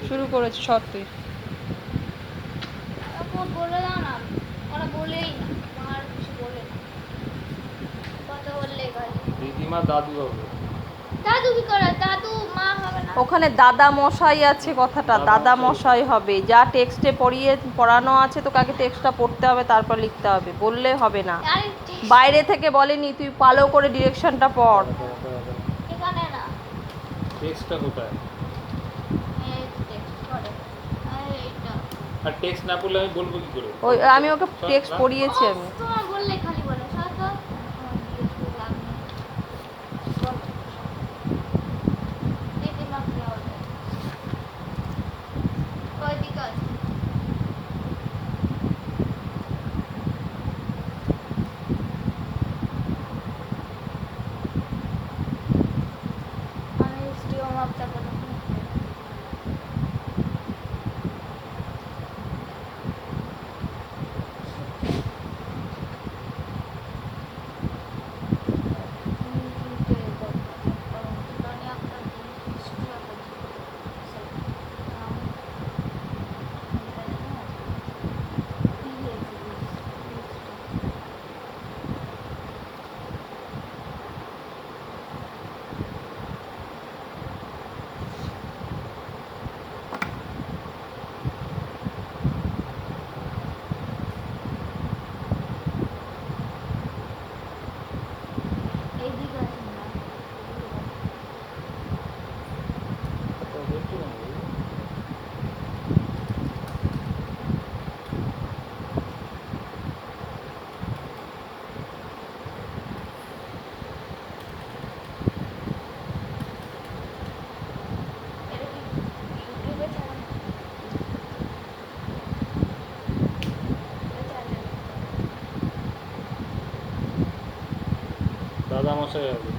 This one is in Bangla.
শুরু করেছে সত্যি। বলে দাও না, ওরা বলেই না, আর কিছু বলে না, কথা বললে খালি দিদিমা দাদু হবে। দাদু কি করে, দাদু মা হবে না? ওখানে দাদা মশাই আছে, কথাটা দাদা মশাই হবে। যা টেক্সটে পড়ানো আছে তোকে আগে টেক্সটটা পড়তে হবে, তারপর লিখতে হবে, বললে হবে না। আরে বাইরে থেকে বলেনি, তুই ভালো করে ডিরেকশনটা পড়। এখানে না, টেক্সটটা কোথায়? এই টেক্সট করে, আরে এটা আর টেক্সট না পড়লে আমি বলবো কি করে? ওই আমি ওকে টেক্সট পড়িয়েছি আমি। তোমার বললে খালি বলে সাথে দিদিমা কি হবে, কয় দিক আছে? আমি স্টিও মাপটা করে এই দিক আছে না, এটা কি ইউটিউবে চ্যানেল? দাদা মশাই হবে।